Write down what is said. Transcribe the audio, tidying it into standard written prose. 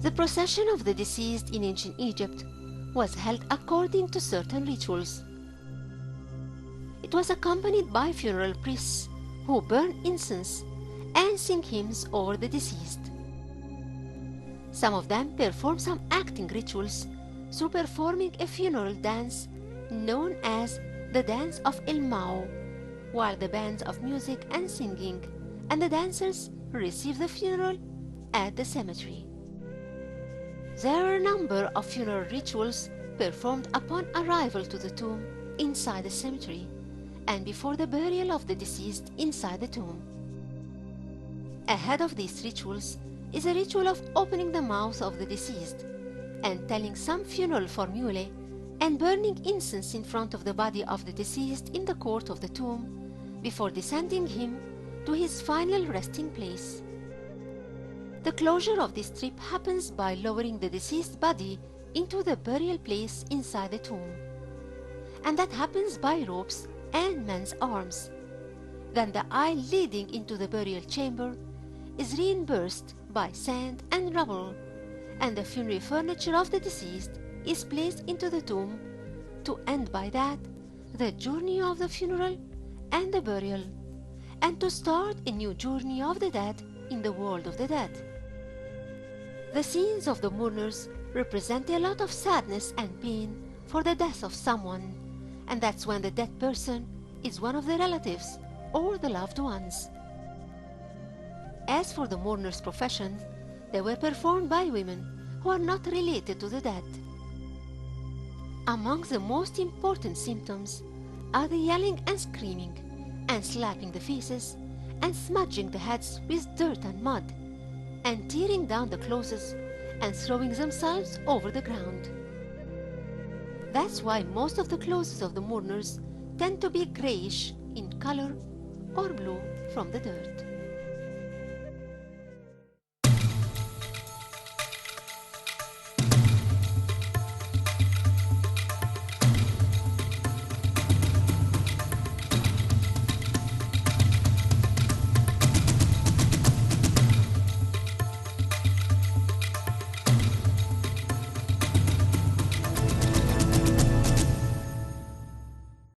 The procession of the deceased in ancient Egypt was held according to certain rituals. It was accompanied by funeral priests who burn incense and sing hymns over the deceased. Some of them perform some acting rituals through performing a funeral dance known as the Dance of El Mao, while the bands of music and singing and the dancers receive the funeral at the cemetery. There are a number of funeral rituals performed upon arrival to the tomb inside the cemetery and before the burial of the deceased inside the tomb. Ahead of these rituals is a ritual of opening the mouth of the deceased and telling some funeral formulae and burning incense in front of the body of the deceased in the court of the tomb before descending him to his final resting place. The closure of this trip happens by lowering the deceased body into the burial place inside the tomb, and that happens by ropes and men's arms. Then the aisle leading into the burial chamber is reimbursed by sand and rubble, and the funerary furniture of the deceased is placed into the tomb to end by that the journey of the funeral and the burial, and to start a new journey of the dead in the world of the dead. The scenes of the mourners represent a lot of sadness and pain for the death of someone, and that's when the dead person is one of the relatives or the loved ones. As for the mourners' profession, they were performed by women who are not related to the dead. Among the most important symptoms are the yelling and screaming, and slapping the faces, and smudging the heads with dirt and mud, and tearing down the clothes and throwing themselves over the ground. That's why most of the clothes of the mourners tend to be grayish in color or blue from the dirt.